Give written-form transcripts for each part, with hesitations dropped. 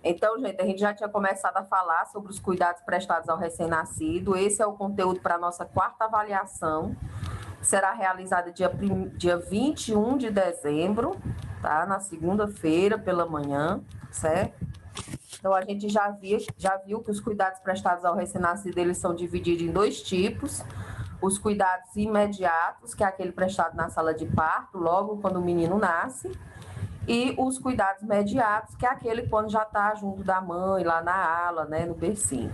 Então, gente, a gente já tinha começado a falar sobre os cuidados prestados ao recém-nascido. Esse é o conteúdo para a nossa quarta avaliação. Será realizada dia 21 de dezembro, tá? Na segunda-feira, pela manhã, certo? Então, a gente já viu que os cuidados prestados ao recém-nascido, eles são divididos em dois tipos. Os cuidados imediatos, que é aquele prestado na sala de parto, logo quando o menino nasce. E os cuidados imediatos, que é aquele quando já está junto da mãe, lá na ala, né, no bercinho.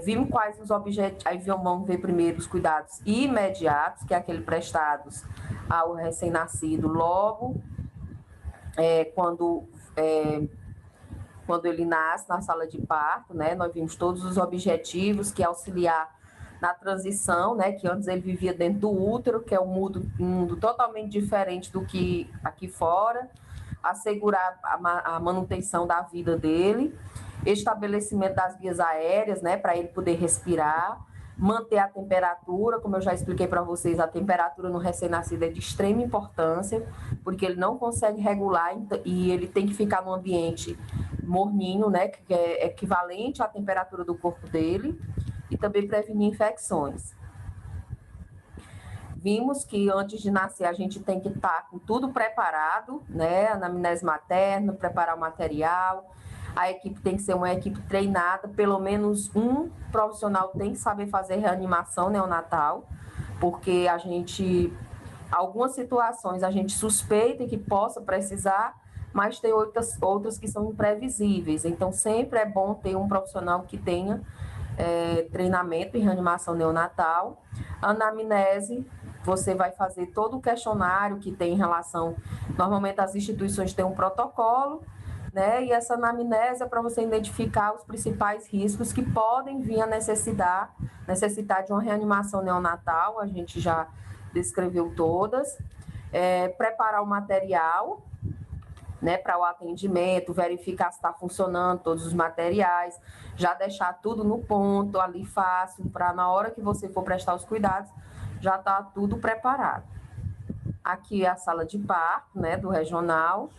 Vimos quais os objetivos, aí vamos ver primeiro os cuidados imediatos, que é aquele prestados ao recém-nascido logo quando ele nasce na sala de parto, né? Nós vimos todos os objetivos, que é auxiliar na transição, né? Que antes ele vivia dentro do útero, que é um mundo totalmente diferente do que aqui fora, assegurar a manutenção da vida dele, estabelecimento das vias aéreas, né? Para ele poder respirar, manter a temperatura, como eu já expliquei para vocês, a temperatura no recém-nascido é de extrema importância, porque ele não consegue regular e ele tem que ficar num ambiente morninho, né, que é equivalente à temperatura do corpo dele, e também prevenir infecções. Vimos que antes de nascer a gente tem que estar com tudo preparado, né, anamnese materna, preparar o material, a equipe tem que ser uma equipe treinada, pelo menos um profissional tem que saber fazer reanimação neonatal, porque algumas situações a gente suspeita que possa precisar, mas tem outras que são imprevisíveis. Então, sempre é bom ter um profissional que tenha treinamento em reanimação neonatal. Anamnese, você vai fazer todo o questionário que tem em relação... Normalmente, as instituições têm um protocolo, né? E essa anamnese é para você identificar os principais riscos que podem vir a necessitar de uma reanimação neonatal. A gente já descreveu todas. Preparar o material, né, para o atendimento, verificar se está funcionando todos os materiais, já deixar tudo no ponto, ali fácil, para na hora que você for prestar os cuidados, já está tudo preparado. Aqui é a sala de parto, né, do regional.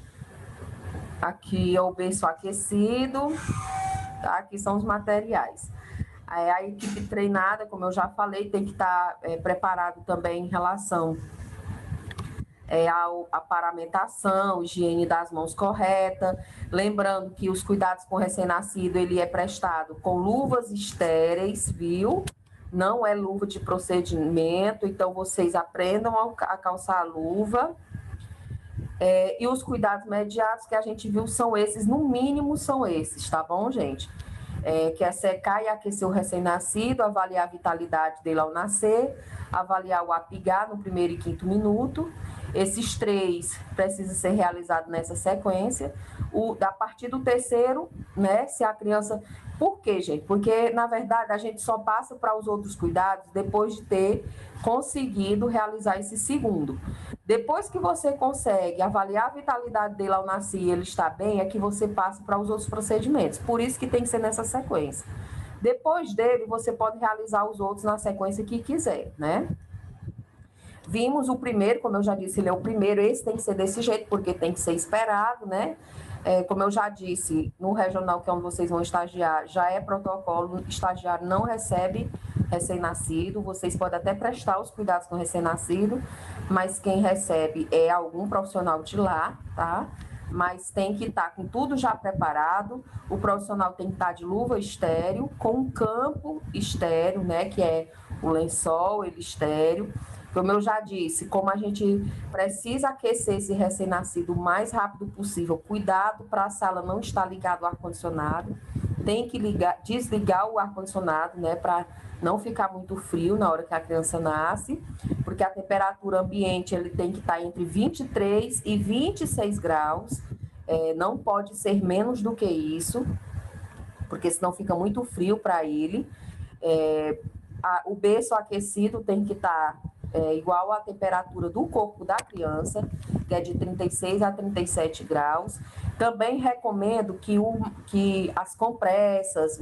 Aqui é o berço aquecido, tá? Aqui são os materiais. A equipe treinada, como eu já falei, tem que estar preparado também em relação a paramentação, higiene das mãos correta, lembrando que os cuidados com o recém-nascido, ele é prestado com luvas estéreis, viu? Não é luva de procedimento, então vocês aprendam a calçar a luva. E os cuidados imediatos que a gente viu são esses, no mínimo são esses, tá bom, gente? Que é secar e aquecer o recém-nascido, avaliar a vitalidade dele ao nascer, avaliar o apigar no primeiro e quinto minuto. Esses 3 precisam ser realizados nessa sequência. A partir do terceiro, né, se a criança... Por quê, gente? Porque, na verdade, a gente só passa para os outros cuidados depois de ter conseguido realizar esse segundo. Depois que você consegue avaliar a vitalidade dele ao nascer e ele está bem, é que você passa para os outros procedimentos. Por isso que tem que ser nessa sequência. Depois dele, você pode realizar os outros na sequência que quiser, né? Vimos o primeiro, como eu já disse, ele é o primeiro, esse tem que ser desse jeito, porque tem que ser esperado, né? Como eu já disse, no regional, que é onde vocês vão estagiar, já é protocolo, o estagiário não recebe recém-nascido, vocês podem até prestar os cuidados com o recém-nascido, mas quem recebe é algum profissional de lá, tá? Mas tem que estar com tudo já preparado, o profissional tem que estar de luva estéreo, com um campo estéreo, né? Que é o lençol, ele estéreo. Como eu já disse, como a gente precisa aquecer esse recém-nascido o mais rápido possível, cuidado para a sala não estar ligado ao ar-condicionado, tem que desligar o ar-condicionado, né, para não ficar muito frio na hora que a criança nasce, porque a temperatura ambiente ele tem que estar entre 23 e 26 graus, não pode ser menos do que isso, porque senão fica muito frio para ele. O berço aquecido tem que estar igual à temperatura do corpo da criança, que é de 36 a 37 graus. Também recomendo que as compressas,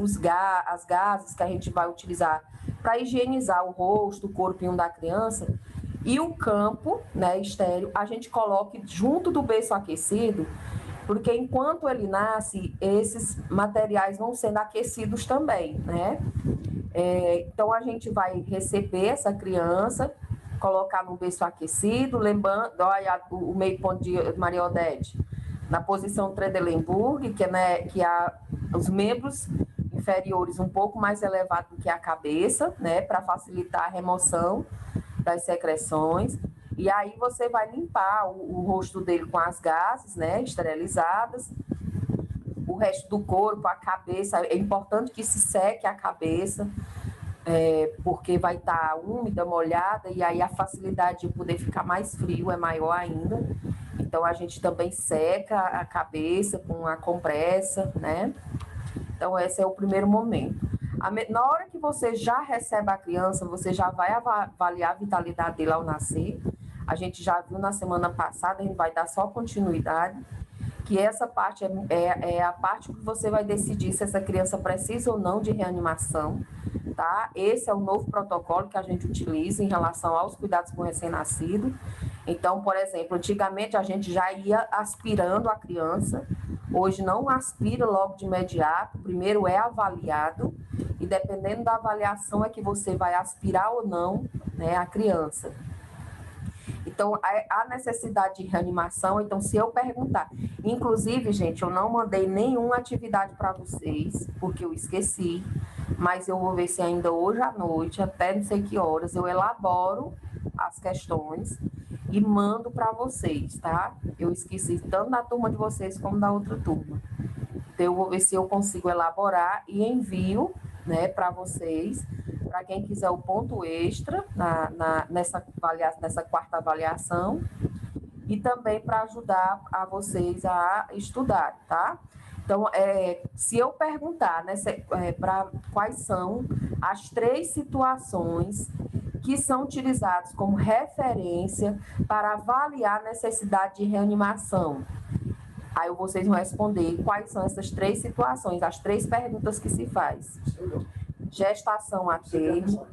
as gases que a gente vai utilizar para higienizar o rosto, o corpinho da criança, e o campo, né, estéreo, a gente coloque junto do berço aquecido, porque enquanto ele nasce, esses materiais vão sendo aquecidos também, né? Então, a gente vai receber essa criança, colocar no berço aquecido, lembrando, olha o meio ponto de Maria Odete, na posição Trendelenburg, que os membros inferiores um pouco mais elevados do que a cabeça, né, para facilitar a remoção das secreções. E aí você vai limpar o rosto dele com as gases, né, esterilizadas. O resto do corpo, a cabeça, é importante que se seque a cabeça, porque vai estar úmida, molhada, e aí a facilidade de poder ficar mais frio é maior ainda. Então, a gente também seca a cabeça com a compressa, né? Então, esse é o primeiro momento. Na hora que você já recebe a criança, você já vai avaliar a vitalidade dele ao nascer. A gente já viu na semana passada, a gente vai dar só continuidade, que essa parte é a parte que você vai decidir se essa criança precisa ou não de reanimação, tá? Esse é o novo protocolo que a gente utiliza em relação aos cuidados com o recém-nascido. Então, por exemplo, antigamente a gente já ia aspirando a criança, hoje não aspira logo de imediato, primeiro é avaliado, e dependendo da avaliação é que você vai aspirar ou não, né, a criança. Então, a necessidade de reanimação, então, se eu perguntar... Inclusive, gente, eu não mandei nenhuma atividade para vocês, porque eu esqueci, mas eu vou ver se ainda hoje à noite, até não sei que horas, eu elaboro as questões e mando para vocês, tá? Eu esqueci tanto da turma de vocês como da outra turma. Então, eu vou ver se eu consigo elaborar e envio, né, para vocês, para quem quiser o ponto extra nessa quarta avaliação, e também para ajudar a vocês a estudar, tá? Então, se eu perguntar, né, para quais são as 3 situações que são utilizadas como referência para avaliar a necessidade de reanimação, aí vocês vão responder quais são essas 3 situações, as 3 perguntas que se faz. Gestação a termo.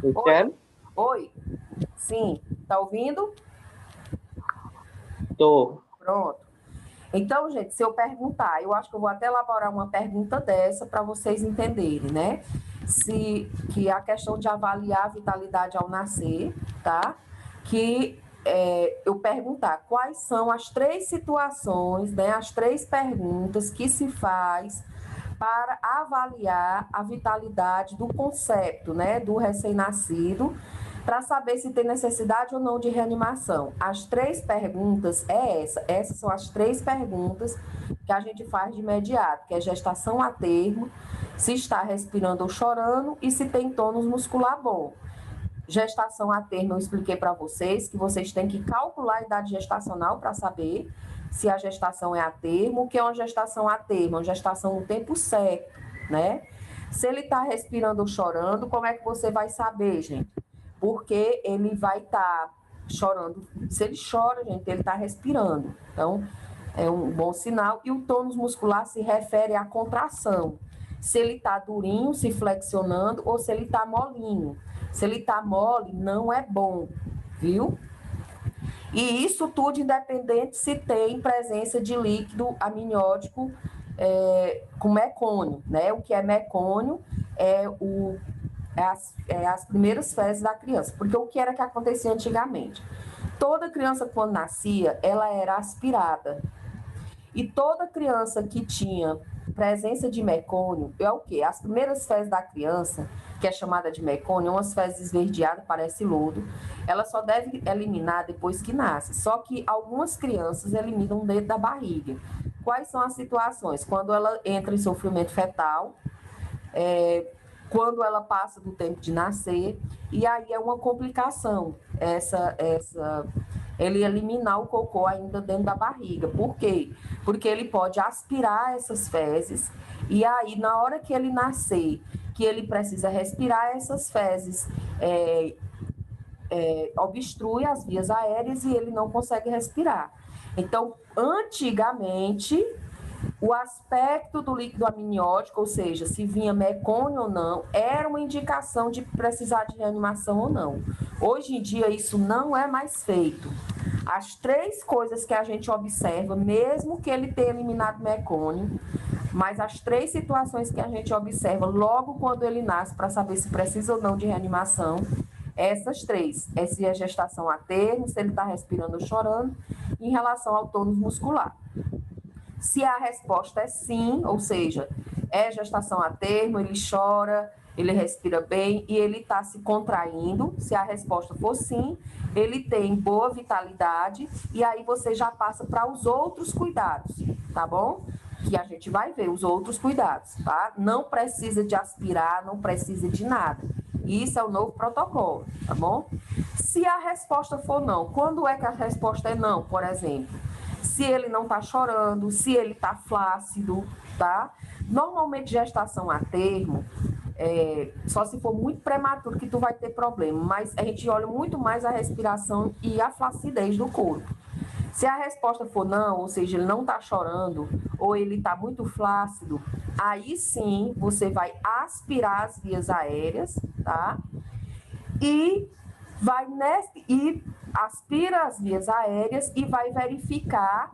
Michelle? Oi. Sim, tá ouvindo? Tô. Pronto. Então, gente, se eu perguntar, eu acho que eu vou até elaborar uma pergunta dessa para vocês entenderem, né? Que a questão de avaliar a vitalidade ao nascer, tá? Que eu perguntar quais são as 3 situações, né? As 3 perguntas que se faz para avaliar a vitalidade do concepto, né? Do recém-nascido, para saber se tem necessidade ou não de reanimação. As 3 perguntas essas são as 3 perguntas que a gente faz de imediato, que é gestação a termo, se está respirando ou chorando e se tem tônus muscular bom. Gestação a termo, eu expliquei para vocês que vocês têm que calcular a idade gestacional para saber se a gestação é a termo. O que é uma gestação a termo? Uma gestação no tempo certo, né? Se ele está respirando ou chorando, como é que você vai saber, gente? Porque ele vai estar chorando. Se ele chora, gente, ele está respirando. Então, é um bom sinal. E o tônus muscular se refere à contração. Se ele está durinho, se flexionando, ou se ele está molinho. Se ele está mole, não é bom, viu? E isso tudo independente se tem presença de líquido amniótico com mecônio, né? O que é mecônio as primeiras fezes da criança. Porque o que era que acontecia antigamente? Toda criança, quando nascia, ela era aspirada. E toda criança que tinha presença de mecônio, é o quê? As primeiras fezes da criança, que é chamada de mecônio, umas fezes esverdeadas, parece lodo, ela só deve eliminar depois que nasce. Só que algumas crianças eliminam dentro da barriga. Quais são as situações? Quando ela entra em sofrimento fetal, quando ela passa do tempo de nascer, e aí é uma complicação ele eliminar o cocô ainda dentro da barriga. Por quê? Porque ele pode aspirar essas fezes, e aí na hora que ele nascer, que ele precisa respirar essas fezes, obstrui as vias aéreas e ele não consegue respirar. Então, antigamente, o aspecto do líquido amniótico, ou seja, se vinha mecônio ou não, era uma indicação de precisar de reanimação ou não. Hoje em dia, isso não é mais feito. As 3 coisas que a gente observa, mesmo que ele tenha eliminado mecônio, mas as 3 situações que a gente observa logo quando ele nasce, para saber se precisa ou não de reanimação, essas 3. É se a gestação a termo, se ele está respirando ou chorando, em relação ao tônus muscular. Se a resposta é sim, ou seja, é gestação a termo, ele chora, ele respira bem e ele está se contraindo, se a resposta for sim, ele tem boa vitalidade e aí você já passa para os outros cuidados, tá bom? Que a gente vai ver os outros cuidados, tá? Não precisa de aspirar, não precisa de nada. Isso é o novo protocolo, tá bom? Se a resposta for não, quando é que a resposta é não, por exemplo? Se ele não está chorando, se ele está flácido, tá? Normalmente, gestação a termo, só se for muito prematuro que tu vai ter problema, mas a gente olha muito mais a respiração e a flacidez do corpo. Se a resposta for não, ou seja, ele não está chorando, ou ele está muito flácido, aí sim você vai aspirar as vias aéreas, tá? E aspira as vias aéreas e vai verificar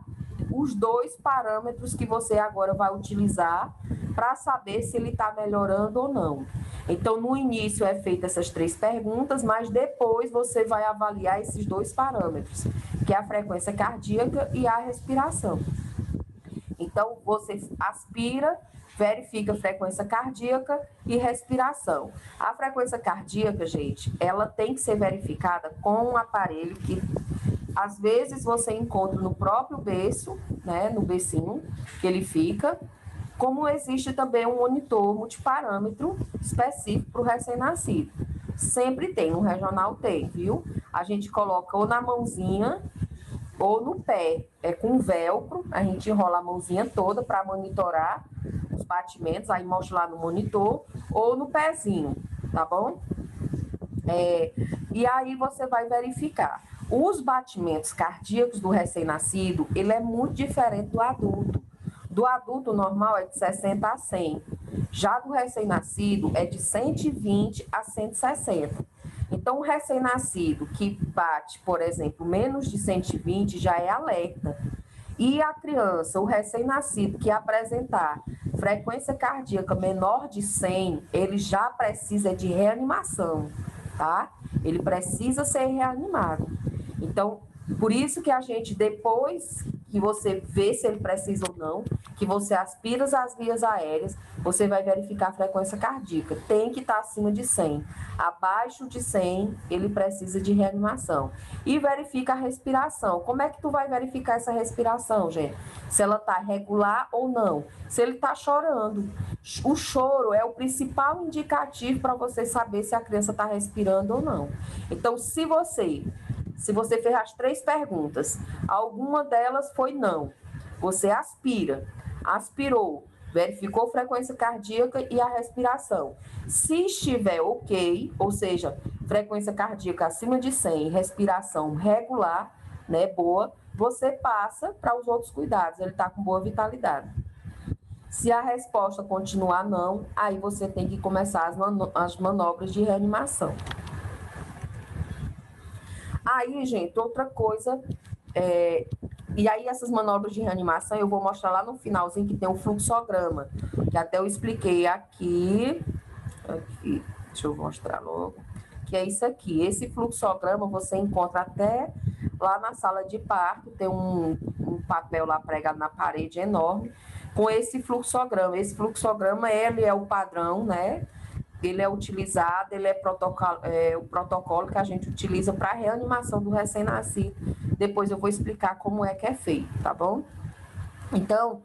os 2 parâmetros que você agora vai utilizar para saber se ele está melhorando ou não. Então, no início é feita essas 3 perguntas, mas depois você vai avaliar esses 2 parâmetros, que é a frequência cardíaca e a respiração. Então, você aspira, verifica a frequência cardíaca e respiração. A frequência cardíaca, gente, ela tem que ser verificada com um aparelho que, às vezes, você encontra no próprio berço, né, no bercinho que ele fica, como existe também um monitor multiparâmetro específico para o recém-nascido. Sempre tem, no regional tem, viu? A gente coloca ou na mãozinha ou no pé, com velcro, a gente enrola a mãozinha toda para monitorar os batimentos, aí mostra lá no monitor, ou no pezinho, tá bom? E aí você vai verificar. Os batimentos cardíacos do recém-nascido, ele é muito diferente do adulto. Do adulto normal é de 60 a 100. Já do recém-nascido é de 120 a 160. Então, o recém-nascido que bate, por exemplo, menos de 120 já é alerta. E a criança, o recém-nascido que apresentar frequência cardíaca menor de 100, ele já precisa de reanimação, tá? Ele precisa ser reanimado. Então, por isso que a gente, depois que você vê se ele precisa ou não, que você aspira as vias aéreas, você vai verificar a frequência cardíaca. Tem que estar acima de 100. Abaixo de 100, ele precisa de reanimação. E verifica a respiração. Como é que tu vai verificar essa respiração, gente? Se ela está regular ou não. Se ele está chorando. O choro é o principal indicativo para você saber se a criança está respirando ou não. Então, se você fez as 3 perguntas, alguma delas foi não, você aspirou, verificou frequência cardíaca e a respiração. Se estiver ok, ou seja, frequência cardíaca acima de 100, respiração regular, né, boa, você passa para os outros cuidados, ele está com boa vitalidade. Se a resposta continuar não, aí você tem que começar as manobras de reanimação. Aí, gente, outra coisa, e aí essas manobras de reanimação eu vou mostrar lá no finalzinho que tem um fluxograma, que até eu expliquei aqui, deixa eu mostrar logo, que é isso aqui. Esse fluxograma você encontra até lá na sala de parto, tem um papel lá pregado na parede enorme, com esse fluxograma. Esse fluxograma, ele é o padrão, né? Ele é utilizado, ele é o protocolo que a gente utiliza para a reanimação do recém-nascido. Depois eu vou explicar como é que é feito, tá bom? Então,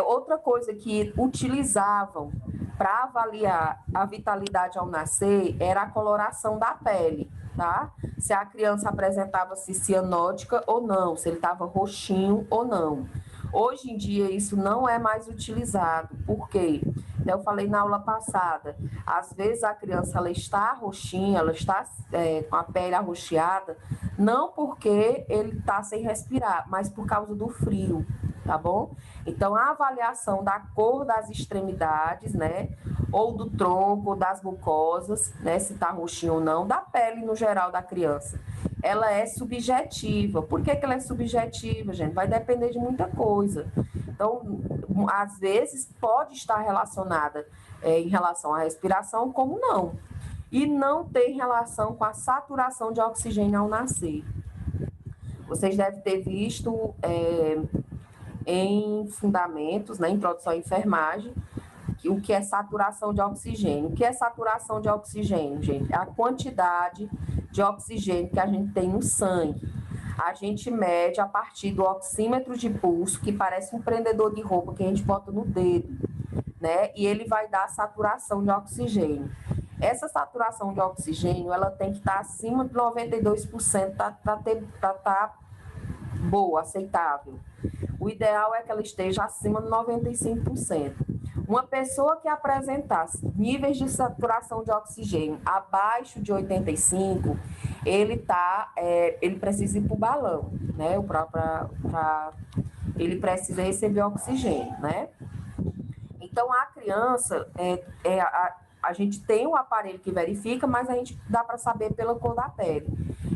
outra coisa que utilizavam para avaliar a vitalidade ao nascer era a coloração da pele, tá? Se a criança apresentava-se cianótica ou não, se ele estava roxinho ou não. Hoje em dia, isso não é mais utilizado. Por quê? Eu falei na aula passada, às vezes a criança ela está roxinha, ela está com a pele arroxeada, não porque ele está sem respirar, mas por causa do frio, tá bom? Então, a avaliação da cor das extremidades, né, ou do tronco, ou das mucosas, né, se está roxinho ou não, da pele no geral da criança, ela é subjetiva. Por que ela é subjetiva, gente? Vai depender de muita coisa. Então, às vezes, pode estar relacionada em relação à respiração, como não. E não tem relação com a saturação de oxigênio ao nascer. Vocês devem ter visto em fundamentos, na introdução à enfermagem, o que é saturação de oxigênio. O que é saturação de oxigênio, gente? É a quantidade de oxigênio que a gente tem no sangue. A gente mede a partir do oxímetro de pulso, que parece um prendedor de roupa que a gente bota no dedo, né? E ele vai dar a saturação de oxigênio. Essa saturação de oxigênio, ela tem que estar acima de 92% para estar boa, aceitável. O ideal é que ela esteja acima de 95%. Uma pessoa que apresentasse níveis de saturação de oxigênio abaixo de 85%, ele precisa ir para o balão, né? Ele precisa receber oxigênio, né? Então, a criança, a gente tem um aparelho que verifica, mas a gente dá para saber pela cor da pele.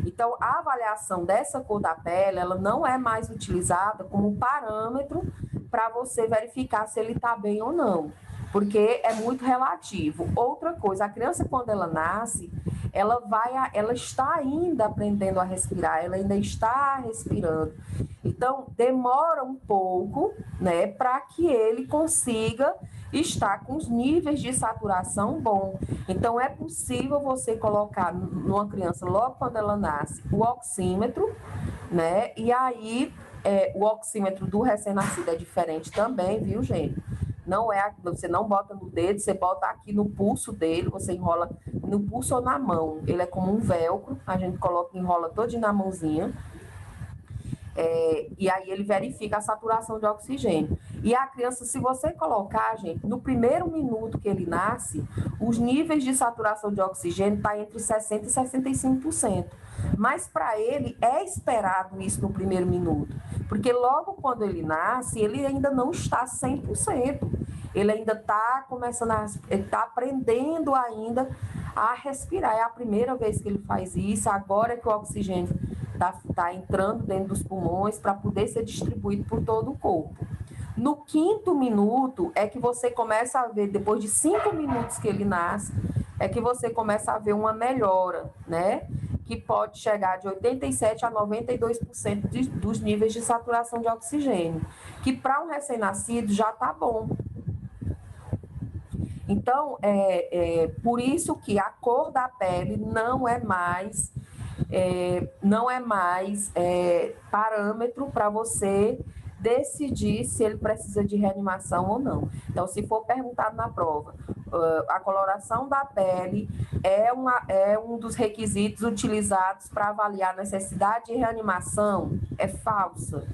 Então, a avaliação dessa cor da pele, ela não é mais utilizada como parâmetro para você verificar se ele está bem ou não, porque é muito relativo. Outra coisa, a criança, quando ela nasce, ela está ainda aprendendo a respirar, ela ainda está respirando. Então, demora um pouco, né, para que ele consiga estar com os níveis de saturação bom. Então, é possível você colocar numa criança, logo quando ela nasce, o oxímetro, né, e aí o oxímetro do recém-nascido é diferente também, viu, gente? Não é, você não bota no dedo, você bota aqui no pulso dele, você enrola no pulso ou na mão. Ele é como um velcro, a gente enrola todinho na mãozinha. E aí ele verifica a saturação de oxigênio. E a criança, se você colocar, gente, no primeiro minuto que ele nasce, os níveis de saturação de oxigênio estão entre 60% e 65%. Mas para ele é esperado isso no primeiro minuto, porque logo quando ele nasce, ele ainda não está 100%. Ele ainda está está aprendendo ainda a respirar. É a primeira vez que ele faz isso, agora que o oxigênio está entrando dentro dos pulmões para poder ser distribuído por todo o corpo. No quinto minuto é que você começa a ver, depois de 5 minutos que ele nasce, é que você começa a ver uma melhora, né? Que pode chegar de 87% a 92% dos níveis de saturação de oxigênio, que para um recém-nascido já está bom. Então, por isso que a cor da pele não é mais parâmetro para você decidir se ele precisa de reanimação ou não. Então, se for perguntado na prova, a coloração da pele é um dos requisitos utilizados para avaliar a necessidade de reanimação? É falsa,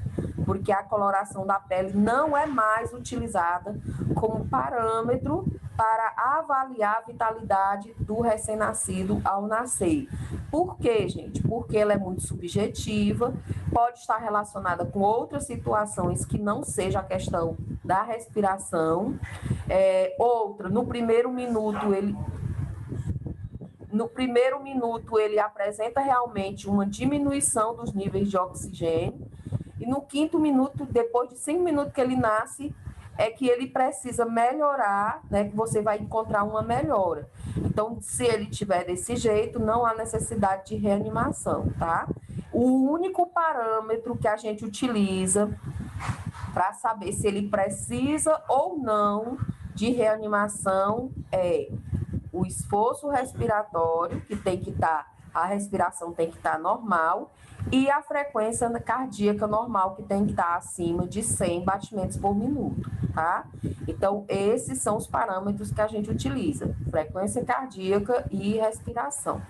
porque a coloração da pele não é mais utilizada como parâmetro para avaliar a vitalidade do recém-nascido ao nascer. Por quê, gente? Porque ela é muito subjetiva, pode estar relacionada com outras situações que não seja a questão da respiração. Outra, no primeiro minuto ele apresenta realmente uma diminuição dos níveis de oxigênio, e no quinto minuto, depois de 5 minutos que ele nasce, é que ele precisa melhorar, né, que você vai encontrar uma melhora. Então, se ele tiver desse jeito, não há necessidade de reanimação, tá? O único parâmetro que a gente utiliza para saber se ele precisa ou não de reanimação é o esforço respiratório, que tem que estar a respiração tem que estar normal e a frequência cardíaca normal, que tem que estar acima de 100 batimentos por minuto, tá? Então, esses são os parâmetros que a gente utiliza: frequência cardíaca e respiração.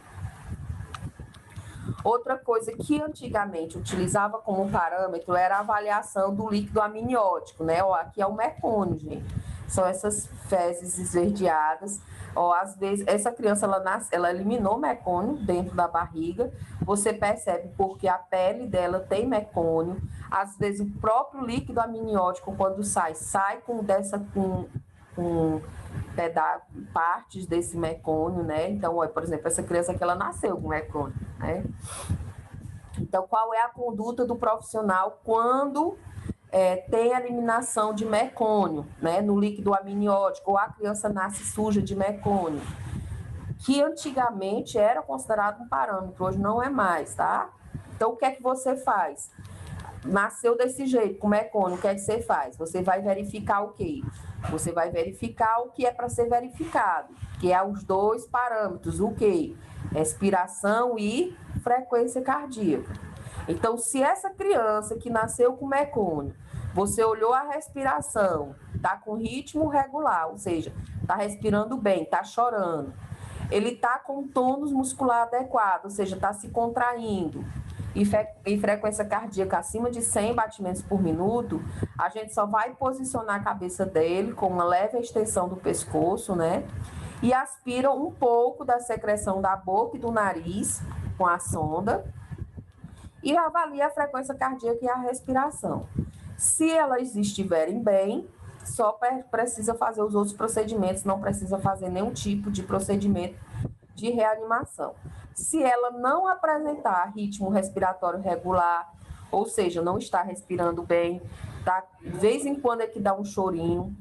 Outra coisa que antigamente utilizava como parâmetro era a avaliação do líquido amniótico, né? Ó, aqui é o mecônio, gente. São essas fezes esverdeadas. Ó, às vezes, essa criança, ela eliminou mecônio dentro da barriga. Você percebe porque a pele dela tem mecônio. Às vezes, o próprio líquido amniótico, quando sai com partes desse mecônio, né? Então, ó, por exemplo, essa criança aqui, ela nasceu com mecônio, né? Então, qual é a conduta do profissional quando tem eliminação de mecônio, né, no líquido amniótico, ou a criança nasce suja de mecônio, que antigamente era considerado um parâmetro, hoje não é mais, tá? Então, o que é que você faz? Nasceu desse jeito, com mecônio, o que é que você faz? Você vai verificar o quê? Você vai verificar o que é para ser verificado, que é os dois parâmetros, o quê? Respiração e frequência cardíaca. Então, se essa criança que nasceu com mecônio, você olhou a respiração, está com ritmo regular, ou seja, está respirando bem, está chorando, ele está com tônus muscular adequado, ou seja, está se contraindo, e frequência cardíaca acima de 100 batimentos por minuto, a gente só vai posicionar a cabeça dele com uma leve extensão do pescoço, né? E aspira um pouco da secreção da boca e do nariz com a sonda e avalia a frequência cardíaca e a respiração. Se elas estiverem bem, só precisa fazer os outros procedimentos, não precisa fazer nenhum tipo de procedimento de reanimação. Se ela não apresentar ritmo respiratório regular, ou seja, não está respirando bem, tá, de vez em quando é que dá um chorinho,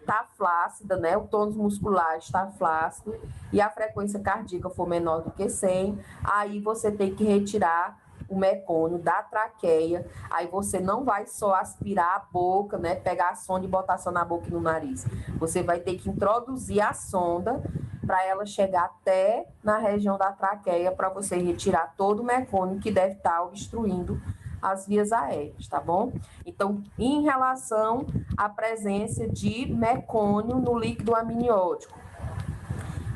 está flácida, né? O tônus muscular está flácido e a frequência cardíaca for menor do que 100, aí você tem que retirar o mecônio da traqueia, aí você não vai só aspirar a boca, né? Pegar a sonda e botar só na boca e no nariz. Você vai ter que introduzir a sonda para ela chegar até na região da traqueia para você retirar todo o mecônio que deve estar obstruindo as vias aéreas, tá bom? Então, em relação à presença de mecônio no líquido amniótico,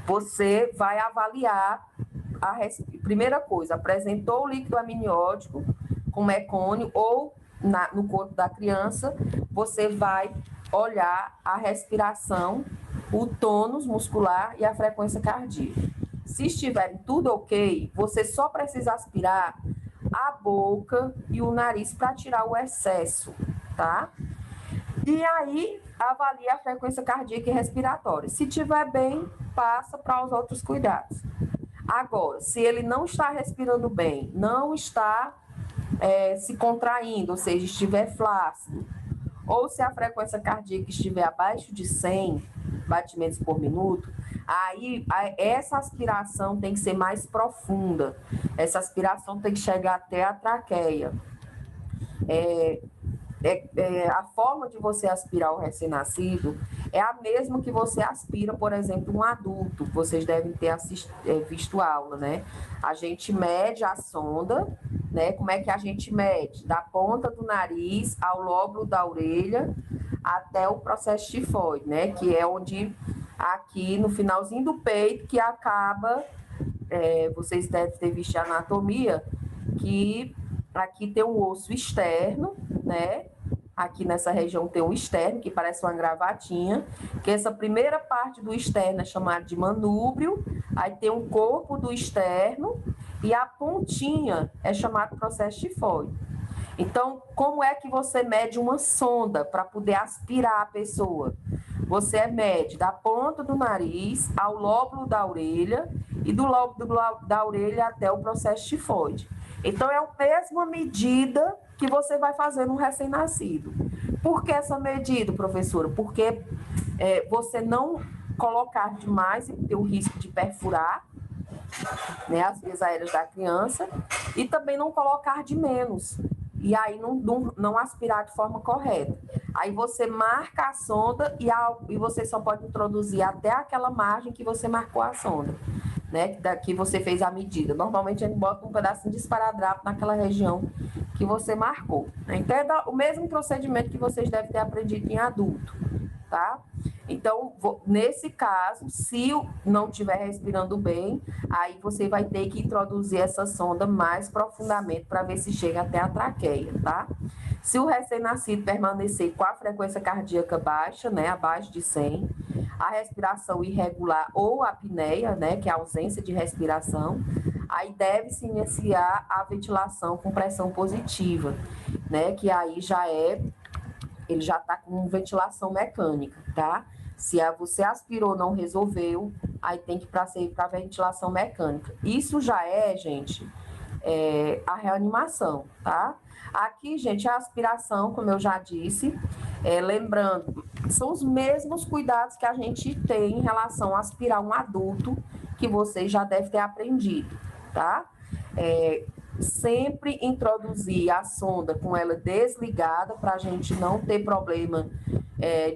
você vai avaliar primeira coisa, apresentou o líquido amniótico com mecônio ou no corpo da criança, você vai olhar a respiração, o tônus muscular e a frequência cardíaca. Se estiverem tudo ok, você só precisa aspirar a boca e o nariz para tirar o excesso, tá? E aí, avalia a frequência cardíaca e respiratória. Se estiver bem, passa para os outros cuidados. Agora, se ele não está respirando bem, não está se contraindo, ou seja, estiver flácido, ou se a frequência cardíaca estiver abaixo de 100 batimentos por minuto, aí essa aspiração tem que ser mais profunda. Essa aspiração tem que chegar até a traqueia. A forma de você aspirar o recém-nascido é a mesma que você aspira, por exemplo, um adulto. Vocês devem ter visto aula, né? A gente mede a sonda, né? Como é que a gente mede? Da ponta do nariz ao lóbulo da orelha até o processo tifoide, né? Que é onde, aqui no finalzinho do peito, que acaba, vocês devem ter visto a anatomia, que aqui tem um osso externo, né? Aqui nessa região tem um externo, que parece uma gravatinha, que essa primeira parte do externo é chamada de manúbrio, aí tem um corpo do externo, e a pontinha é chamada processo tifoide. Então, como é que você mede uma sonda para poder aspirar a pessoa? Você mede da ponta do nariz ao lóbulo da orelha, e do lóbulo da orelha até o processo tifoide. Então, é a mesma medida que você vai fazer no recém-nascido. Por que essa medida, professora? Porque você não colocar demais e ter o risco de perfurar, né, as vias aéreas da criança, e também não colocar de menos, e aí não aspirar de forma correta. Aí você marca a sonda e você só pode introduzir até aquela margem que você marcou a sonda. né? Que daqui você fez a medida. Normalmente a gente bota um pedacinho de esparadrapo naquela região que você marcou. Então é o mesmo procedimento que vocês devem ter aprendido em adulto, tá? Então, nesse caso, se não estiver respirando bem, aí você vai ter que introduzir essa sonda mais profundamente para ver se chega até a traqueia, tá? Se o recém-nascido permanecer com a frequência cardíaca baixa, né, abaixo de 100, a respiração irregular ou apneia, né, que é a ausência de respiração, aí deve-se iniciar a ventilação com pressão positiva, né, que aí ele já está com ventilação mecânica, tá? Se você aspirou, não resolveu, aí tem que ir para ventilação mecânica. Isso já é, gente, a reanimação, tá? Aqui, gente, a aspiração, como eu já disse, lembrando, são os mesmos cuidados que a gente tem em relação a aspirar um adulto, que vocês já devem ter aprendido, tá? Sempre introduzir a sonda com ela desligada para a gente não ter problema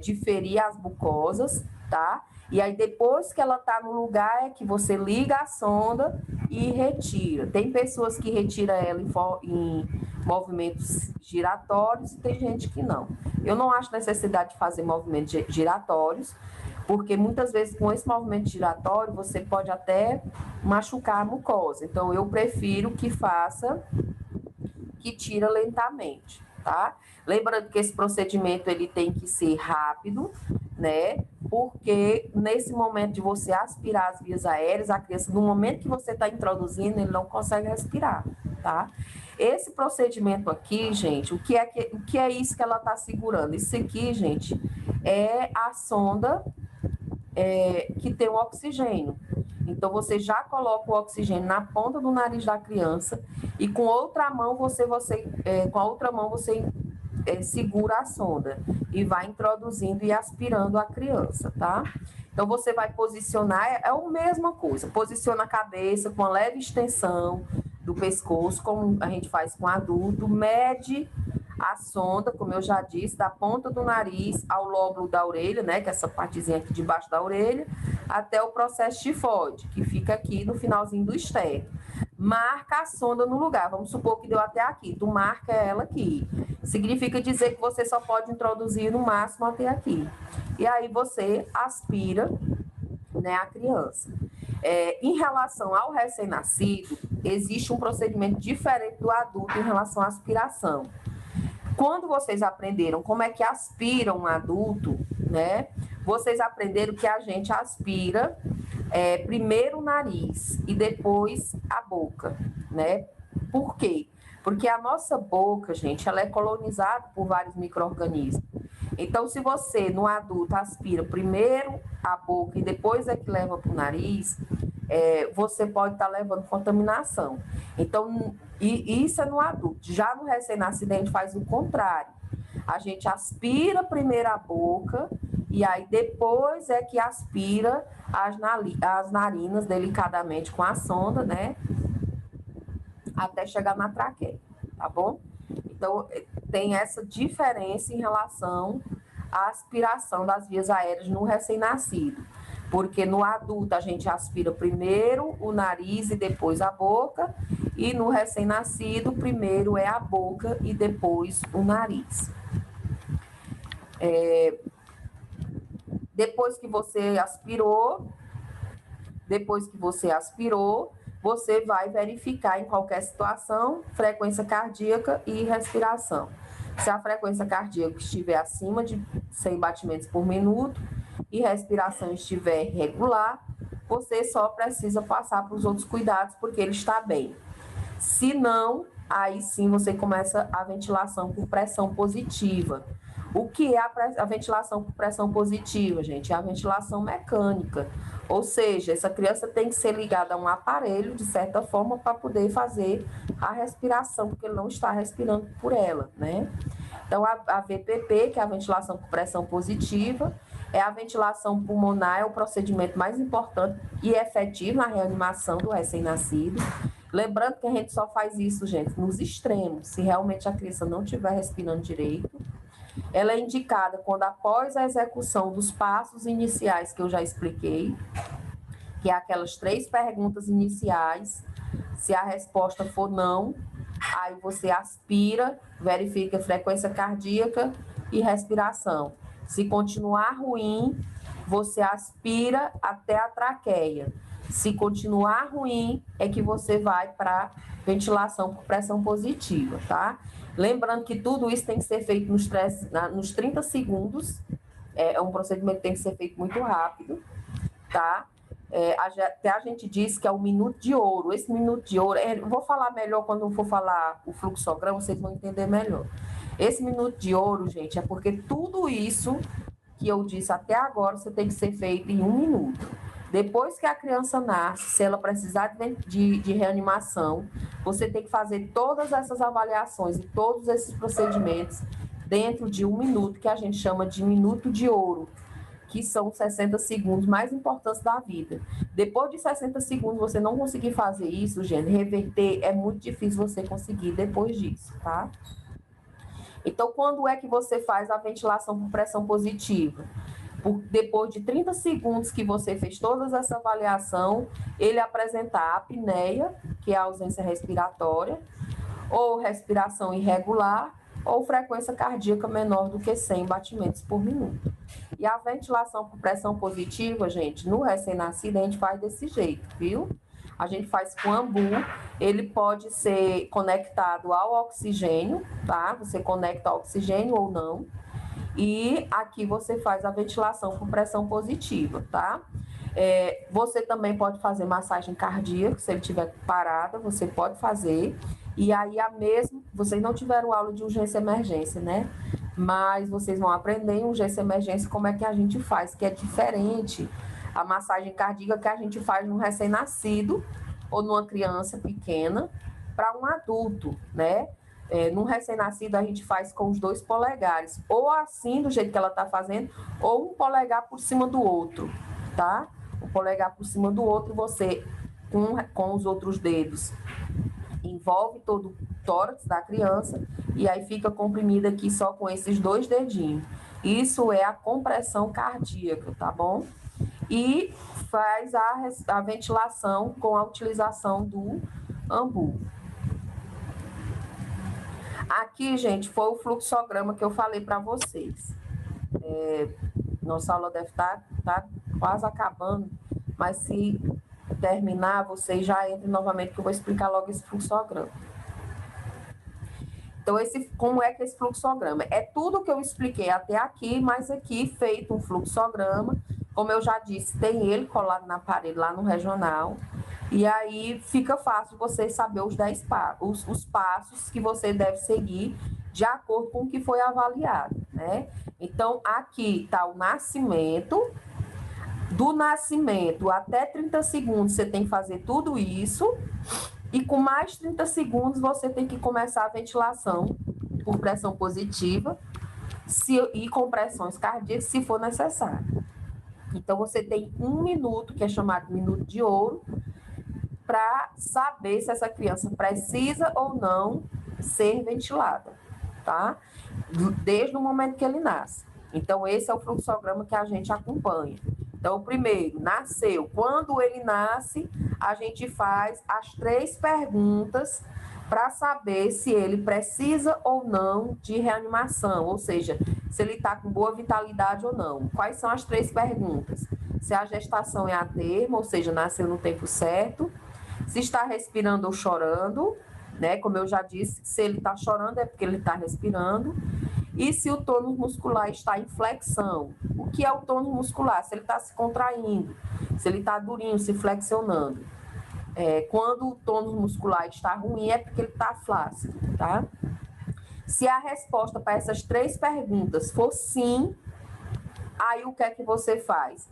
de ferir as mucosas, tá? E aí depois que ela tá no lugar é que você liga a sonda e retira. Tem pessoas que retiram ela em movimentos giratórios e tem gente que não. Eu não acho necessidade de fazer movimentos giratórios, porque muitas vezes com esse movimento giratório você pode até machucar a mucosa. Então eu prefiro que tira lentamente, tá? Lembrando que esse procedimento ele tem que ser rápido, né? Porque nesse momento de você aspirar as vias aéreas, a criança, no momento que você está introduzindo, ele não consegue respirar, tá? Esse procedimento aqui, gente, o que é isso que ela está segurando? Isso aqui, gente, é a sonda que tem o oxigênio. Então, você já coloca o oxigênio na ponta do nariz da criança e com outra mão você segura a sonda e vai introduzindo e aspirando a criança, tá? Então, você vai posicionar, é a mesma coisa, posiciona a cabeça com a leve extensão do pescoço, como a gente faz com adulto, mede a sonda, como eu já disse, da ponta do nariz ao lóbulo da orelha, né, que é essa partezinha aqui debaixo da orelha, até o processo tifoide, que fica aqui no finalzinho do externo. Marca a sonda no lugar, vamos supor que deu até aqui, tu marca ela aqui. Significa dizer que você só pode introduzir no máximo até aqui. E aí você aspira, né, a criança. Em relação ao recém-nascido, existe um procedimento diferente do adulto em relação à aspiração. Quando vocês aprenderam como é que aspira um adulto, né? Vocês aprenderam que a gente aspira primeiro o nariz e depois a boca, né? Por quê? Porque a nossa boca, gente, ela é colonizada por vários micro-organismos. Então, se você, no adulto, aspira primeiro a boca e depois é que leva para o nariz, você pode estar levando contaminação. Então, isso é no adulto. Já no recém-nascido, a gente faz o contrário. A gente aspira primeiro a boca e aí depois é que aspira as narinas delicadamente com a sonda, né? Até chegar na traqueia, tá bom? Então, tem essa diferença em relação à aspiração das vias aéreas no recém-nascido. Porque no adulto a gente aspira primeiro o nariz e depois a boca, e no recém-nascido primeiro é a boca e depois o nariz. Depois que você aspirou, você vai verificar em qualquer situação frequência cardíaca e respiração. Se a frequência cardíaca estiver acima de 100 batimentos por minuto e respiração estiver regular, você só precisa passar para os outros cuidados porque ele está bem. Se não, aí sim você começa a ventilação com pressão positiva. O que é a ventilação com pressão positiva, gente? É a ventilação mecânica. Ou seja, essa criança tem que ser ligada a um aparelho, de certa forma, para poder fazer a respiração, porque ele não está respirando por ela, né? Então, a VPP, que é a ventilação com pressão positiva, é a ventilação pulmonar, é o procedimento mais importante e efetivo na reanimação do recém-nascido. Lembrando que a gente só faz isso, gente, nos extremos, se realmente a criança não estiver respirando direito. Ela é indicada quando após a execução dos passos iniciais que eu já expliquei, que é aquelas 3 perguntas iniciais. Se a resposta for não, aí você aspira, verifica a frequência cardíaca e respiração. Se continuar ruim, você aspira até a traqueia. Se continuar ruim, é que você vai para ventilação por pressão positiva, tá? Lembrando que tudo isso tem que ser feito nos 30 segundos. É um procedimento que tem que ser feito muito rápido, tá? Até a gente diz que é o minuto de ouro. Esse minuto de ouro, eu vou falar melhor quando eu for falar o fluxograma, vocês vão entender melhor. Esse minuto de ouro, gente, é porque tudo isso que eu disse até agora, você tem que ser feito em 1 minuto. Depois que a criança nasce, se ela precisar de reanimação, você tem que fazer todas essas avaliações e todos esses procedimentos dentro de 1 minuto, que a gente chama de minuto de ouro, que são 60 segundos mais importantes da vida. Depois de 60 segundos, você não conseguir fazer isso, gente, reverter, é muito difícil você conseguir depois disso, tá? Então, quando é que você faz a ventilação por pressão positiva? Depois de 30 segundos que você fez toda essa avaliação, ele apresentar apneia, que é a ausência respiratória, ou respiração irregular, ou frequência cardíaca menor do que 100 batimentos por minuto. E a ventilação por pressão positiva, gente, no recém-nascido, a gente faz desse jeito, viu? A gente faz com ambu, ele pode ser conectado ao oxigênio, tá? Você conecta ao oxigênio ou não. E aqui você faz a ventilação por pressão positiva, tá? Você também pode fazer massagem cardíaca, se ele estiver parada, você pode fazer. E aí, vocês não tiveram aula de urgência e emergência, né? Mas vocês vão aprender em urgência e emergência como é que a gente faz, que é diferente a massagem cardíaca que a gente faz num recém-nascido ou numa criança pequena para um adulto, né? Num recém-nascido a gente faz com os 2 polegares, ou assim, do jeito que ela está fazendo, ou um polegar por cima do outro, tá? O polegar por cima do outro, você, com os outros dedos, envolve todo o tórax da criança e aí fica comprimida aqui só com esses 2 dedinhos. Isso é a compressão cardíaca, tá bom? E faz a ventilação com a utilização do ambu. Aqui, gente, foi o fluxograma que eu falei para vocês. Nossa aula deve estar quase acabando, mas se terminar, vocês já entrem novamente, que eu vou explicar logo esse fluxograma. Então, como é que é esse fluxograma? É tudo que eu expliquei até aqui, mas aqui feito um fluxograma. Como eu já disse, tem ele colado na parede lá no regional. E aí fica fácil você saber os 10 os passos que você deve seguir de acordo com o que foi avaliado, né? Então, aqui está o nascimento. Do nascimento até 30 segundos, você tem que fazer tudo isso. E com mais 30 segundos, você tem que começar a ventilação por pressão positiva e compressões cardíacas, se for necessário. Então, você tem 1 minuto, que é chamado minuto de ouro, para saber se essa criança precisa ou não ser ventilada, tá? Desde o momento que ele nasce. Então, esse é o fluxograma que a gente acompanha. Então, primeiro, nasceu. Quando ele nasce, a gente faz as 3 perguntas para saber se ele precisa ou não de reanimação, ou seja, se ele está com boa vitalidade ou não. Quais são as 3 perguntas? Se a gestação é a termo, ou seja, nasceu no tempo certo, se está respirando ou chorando, né? Como eu já disse, se ele está chorando é porque ele está respirando. E se o tônus muscular está em flexão. O que é o tônus muscular? Se ele está se contraindo, se ele está durinho, se flexionando. Quando o tônus muscular está ruim, é porque ele está flácido, tá? Se a resposta para essas 3 perguntas for sim, aí o que é que você faz?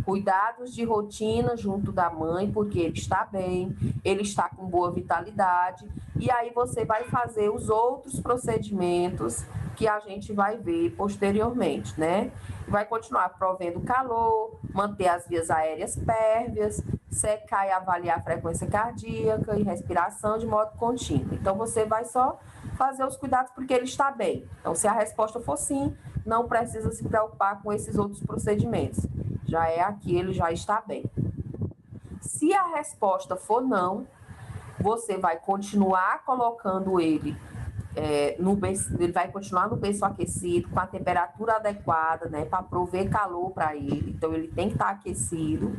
Cuidados de rotina junto da mãe, porque ele está bem, ele está com boa vitalidade, e aí você vai fazer os outros procedimentos que a gente vai ver posteriormente, né? Vai continuar provendo calor, manter as vias aéreas pérvias, secar e avaliar a frequência cardíaca e respiração de modo contínuo. Então, você vai só fazer os cuidados porque ele está bem. Então, se a resposta for sim, não precisa se preocupar com esses outros procedimentos. Já é aqui, ele já está bem. Se a resposta for não, você vai continuar colocando ele ele vai continuar no berço aquecido, com a temperatura adequada, né, para prover calor para ele. Então, ele tem que estar aquecido.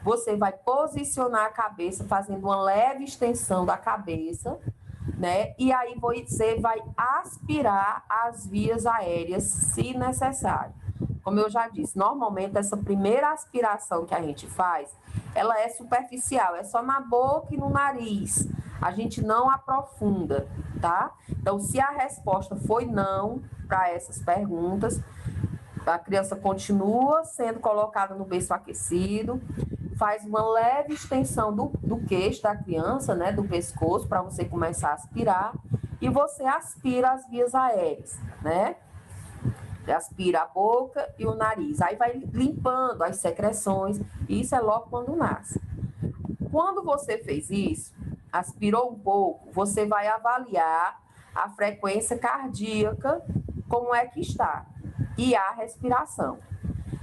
Você vai posicionar a cabeça, fazendo uma leve extensão da cabeça, né? E aí você vai aspirar as vias aéreas, se necessário. Como eu já disse, normalmente essa primeira aspiração que a gente faz, ela é superficial, é só na boca e no nariz. A gente não aprofunda, tá? Então, se a resposta foi não para essas perguntas, a criança continua sendo colocada no berço aquecido, faz uma leve extensão do queixo da criança, né, do pescoço, para você começar a aspirar, e você aspira as vias aéreas, né? Aspira a boca e o nariz. Aí vai limpando as secreções, e isso é logo quando nasce. Quando você fez isso, aspirou um pouco, você vai avaliar a frequência cardíaca, como é que está, e a respiração.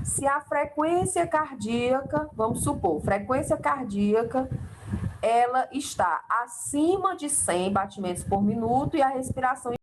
Se a frequência cardíaca, vamos supor, frequência cardíaca, ela está acima de 100 batimentos por minuto e a respiração